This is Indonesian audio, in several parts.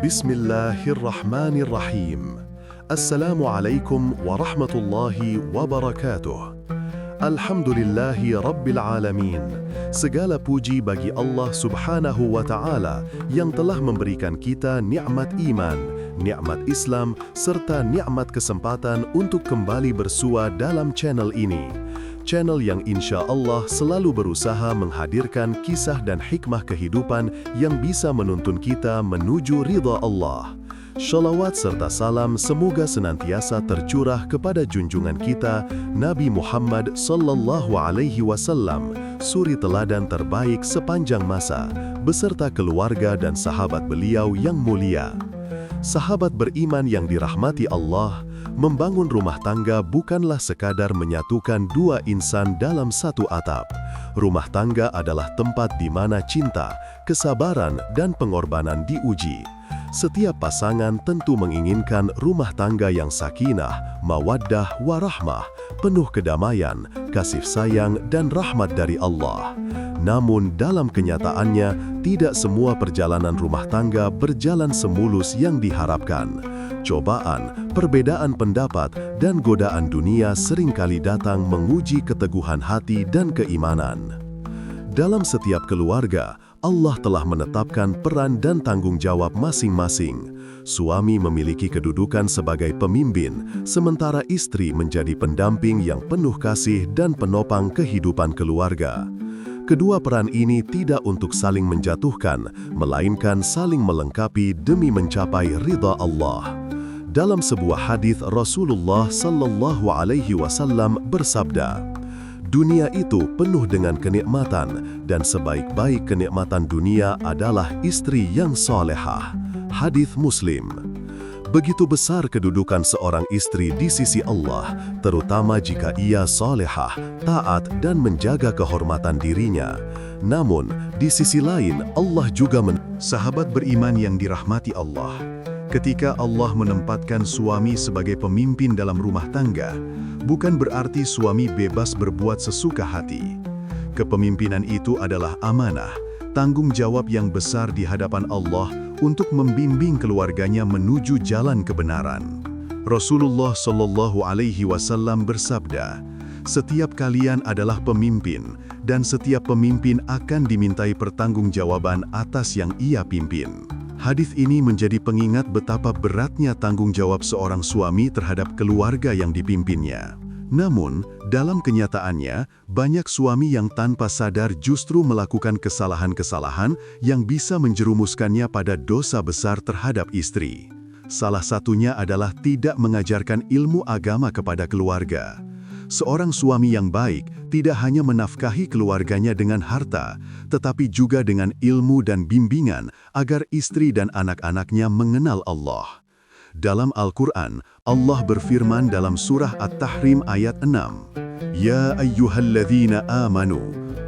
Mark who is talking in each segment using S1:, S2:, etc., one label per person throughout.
S1: Bismillahirrahmanirrahim. Assalamualaikum warahmatullahi wabarakatuh. Alhamdulillahi Rabbil Alamin. Segala puji bagi Allah Subhanahu wa Ta'ala yang telah memberikan kita nikmat iman, nikmat Islam, serta nikmat kesempatan untuk kembali bersua dalam channel ini. Channel yang insya Allah selalu berusaha menghadirkan kisah dan hikmah kehidupan yang bisa menuntun kita menuju ridha Allah. Shalawat serta salam semoga senantiasa tercurah kepada junjungan kita, Nabi Muhammad sallallahu alaihi wasallam, suri teladan terbaik sepanjang masa, beserta keluarga dan sahabat beliau yang mulia. Sahabat beriman yang dirahmati Allah, membangun rumah tangga bukanlah sekadar menyatukan dua insan dalam satu atap. Rumah tangga adalah tempat di mana cinta, kesabaran, dan pengorbanan diuji. Setiap pasangan tentu menginginkan rumah tangga yang sakinah, mawaddah, warahmah, penuh kedamaian, kasih sayang, dan rahmat dari Allah. Namun dalam kenyataannya, tidak semua perjalanan rumah tangga berjalan semulus yang diharapkan. Cobaan, perbedaan pendapat, dan godaan dunia seringkali datang menguji keteguhan hati dan keimanan. Dalam setiap keluarga, Allah telah menetapkan peran dan tanggung jawab masing-masing. Suami memiliki kedudukan sebagai pemimpin, sementara istri menjadi pendamping yang penuh kasih dan penopang kehidupan keluarga. Kedua peran ini tidak untuk saling menjatuhkan, melainkan saling melengkapi demi mencapai ridha Allah. Dalam sebuah hadis Rasulullah sallallahu alaihi wasallam bersabda, "Dunia itu penuh dengan kenikmatan, dan sebaik-baik kenikmatan dunia adalah istri yang salehah." Hadis Muslim. Begitu besar kedudukan seorang istri di sisi Allah, terutama jika ia salehah, taat, dan menjaga kehormatan dirinya. Namun, di sisi lain, Allah juga sahabat beriman yang dirahmati Allah. Ketika Allah menempatkan suami sebagai pemimpin dalam rumah tangga, bukan berarti suami bebas berbuat sesuka hati. Kepemimpinan itu adalah amanah, tanggung jawab yang besar di hadapan Allah untuk membimbing keluarganya menuju jalan kebenaran. Rasulullah Shallallahu Alaihi Wasallam bersabda, "Setiap kalian adalah pemimpin, dan setiap pemimpin akan dimintai pertanggungjawaban atas yang ia pimpin." Hadis ini menjadi pengingat betapa beratnya tanggung jawab seorang suami terhadap keluarga yang dipimpinnya. Namun, dalam kenyataannya, banyak suami yang tanpa sadar justru melakukan kesalahan-kesalahan yang bisa menjerumuskannya pada dosa besar terhadap istri. Salah satunya adalah tidak mengajarkan ilmu agama kepada keluarga. Seorang suami yang baik tidak hanya menafkahi keluarganya dengan harta, tetapi juga dengan ilmu dan bimbingan agar istri dan anak-anaknya mengenal Allah. Dalam Al-Quran, Allah berfirman dalam surah At-Tahrim ayat 6, "Ya ayyuhalladzina amanu,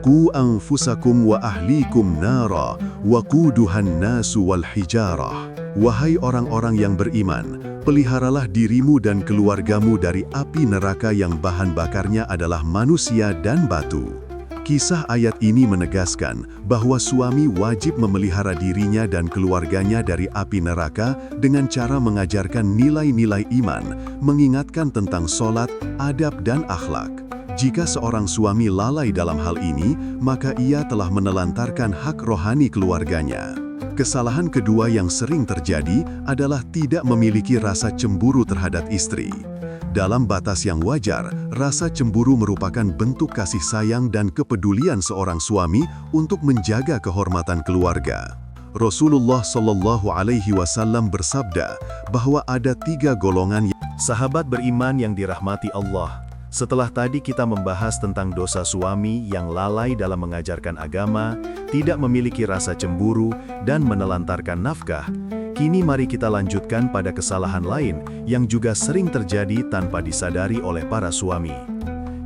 S1: qu anfusakum wa ahlikum nara, waquduhan nasu wal hijarah." Wahai orang-orang yang beriman, peliharalah dirimu dan keluargamu dari api neraka yang bahan bakarnya adalah manusia dan batu. Kisah ayat ini menegaskan bahwa suami wajib memelihara dirinya dan keluarganya dari api neraka dengan cara mengajarkan nilai-nilai iman, mengingatkan tentang sholat, adab, dan akhlak. Jika seorang suami lalai dalam hal ini, maka ia telah menelantarkan hak rohani keluarganya. Kesalahan kedua yang sering terjadi adalah tidak memiliki rasa cemburu terhadap istri. Dalam batas yang wajar, rasa cemburu merupakan bentuk kasih sayang dan kepedulian seorang suami untuk menjaga kehormatan keluarga. Rasulullah Shallallahu Alaihi Wasallam bersabda bahwa ada 3 golongan sahabat beriman yang dirahmati Allah. Setelah tadi kita membahas tentang dosa suami yang lalai dalam mengajarkan agama, tidak memiliki rasa cemburu, dan menelantarkan nafkah, kini mari kita lanjutkan pada kesalahan lain yang juga sering terjadi tanpa disadari oleh para suami.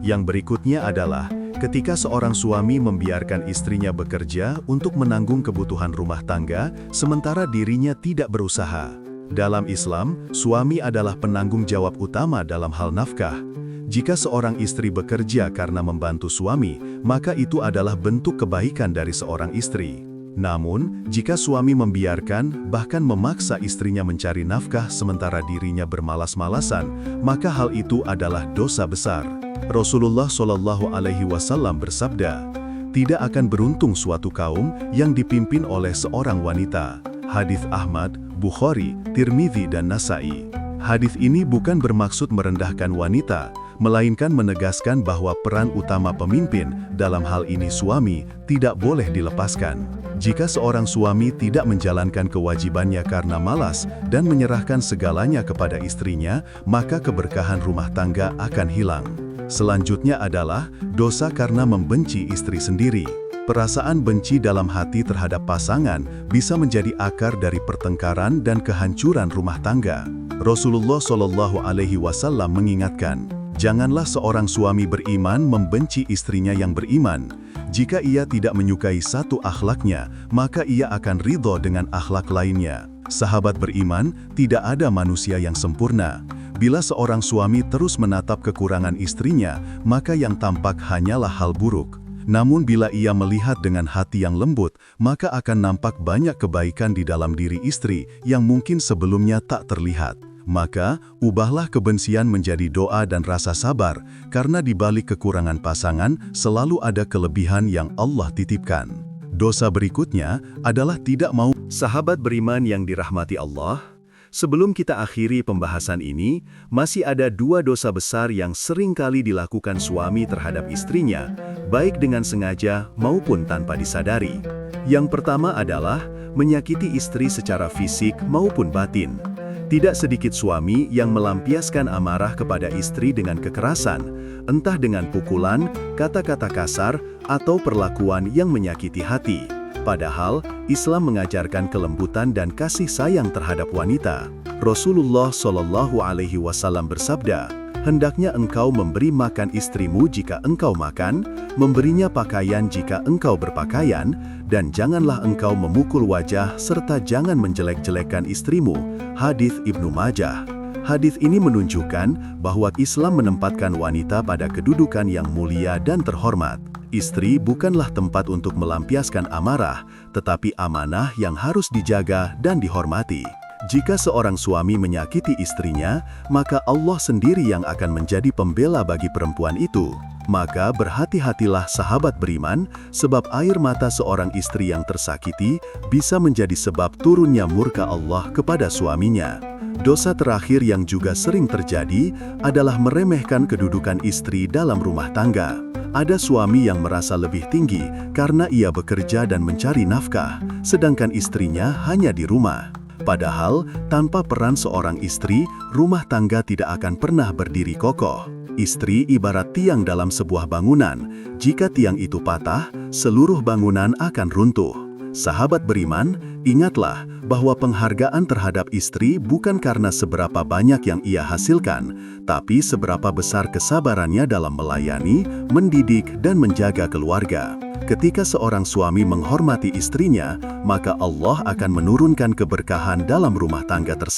S1: Yang berikutnya adalah ketika seorang suami membiarkan istrinya bekerja untuk menanggung kebutuhan rumah tangga, sementara dirinya tidak berusaha. Dalam Islam, suami adalah penanggung jawab utama dalam hal nafkah. Jika seorang istri bekerja karena membantu suami, maka itu adalah bentuk kebaikan dari seorang istri. Namun, jika suami membiarkan, bahkan memaksa istrinya mencari nafkah sementara dirinya bermalas-malasan, maka hal itu adalah dosa besar. Rasulullah Shallallahu Alaihi Wasallam bersabda, "Tidak akan beruntung suatu kaum yang dipimpin oleh seorang wanita." Hadits Ahmad, Bukhari, Tirmidzi dan Nasai. Hadits ini bukan bermaksud merendahkan wanita, melainkan menegaskan bahwa peran utama pemimpin, dalam hal ini suami, tidak boleh dilepaskan. Jika seorang suami tidak menjalankan kewajibannya karena malas dan menyerahkan segalanya kepada istrinya, maka keberkahan rumah tangga akan hilang. Selanjutnya adalah dosa karena membenci istri sendiri. Perasaan benci dalam hati terhadap pasangan bisa menjadi akar dari pertengkaran dan kehancuran rumah tangga. Rasulullah Shallallahu Alaihi Wasallam mengingatkan, janganlah seorang suami beriman membenci istrinya yang beriman. Jika ia tidak menyukai satu akhlaknya, maka ia akan ridho dengan akhlak lainnya. Sahabat beriman, tidak ada manusia yang sempurna. Bila seorang suami terus menatap kekurangan istrinya, maka yang tampak hanyalah hal buruk. Namun bila ia melihat dengan hati yang lembut, maka akan nampak banyak kebaikan di dalam diri istri yang mungkin sebelumnya tak terlihat. Maka, ubahlah kebencian menjadi doa dan rasa sabar, karena di balik kekurangan pasangan selalu ada kelebihan yang Allah titipkan. Dosa berikutnya adalah tidak mau. Sahabat beriman yang dirahmati Allah, sebelum kita akhiri pembahasan ini, masih ada dua dosa besar yang sering kali dilakukan suami terhadap istrinya, baik dengan sengaja maupun tanpa disadari. Yang pertama adalah menyakiti istri secara fisik maupun batin. Tidak sedikit suami yang melampiaskan amarah kepada istri dengan kekerasan, entah dengan pukulan, kata-kata kasar, atau perlakuan yang menyakiti hati. Padahal, Islam mengajarkan kelembutan dan kasih sayang terhadap wanita. Rasulullah Shallallahu Alaihi Wasallam bersabda, hendaknya engkau memberi makan istrimu jika engkau makan, memberinya pakaian jika engkau berpakaian, dan janganlah engkau memukul wajah serta jangan menjelek-jelekan istrimu. Hadits Ibnu Majah. Hadits ini menunjukkan bahwa Islam menempatkan wanita pada kedudukan yang mulia dan terhormat. Istri bukanlah tempat untuk melampiaskan amarah, tetapi amanah yang harus dijaga dan dihormati. Jika seorang suami menyakiti istrinya, maka Allah sendiri yang akan menjadi pembela bagi perempuan itu. Maka berhati-hatilah sahabat beriman, sebab air mata seorang istri yang tersakiti bisa menjadi sebab turunnya murka Allah kepada suaminya. Dosa terakhir yang juga sering terjadi adalah meremehkan kedudukan istri dalam rumah tangga. Ada suami yang merasa lebih tinggi karena ia bekerja dan mencari nafkah, sedangkan istrinya hanya di rumah. Padahal, tanpa peran seorang istri, rumah tangga tidak akan pernah berdiri kokoh. Istri ibarat tiang dalam sebuah bangunan. Jika tiang itu patah, seluruh bangunan akan runtuh. Sahabat beriman, ingatlah bahwa penghargaan terhadap istri bukan karena seberapa banyak yang ia hasilkan, tapi seberapa besar kesabarannya dalam melayani, mendidik, dan menjaga keluarga. Ketika seorang suami menghormati istrinya, maka Allah akan menurunkan keberkahan dalam rumah tangga tersebut.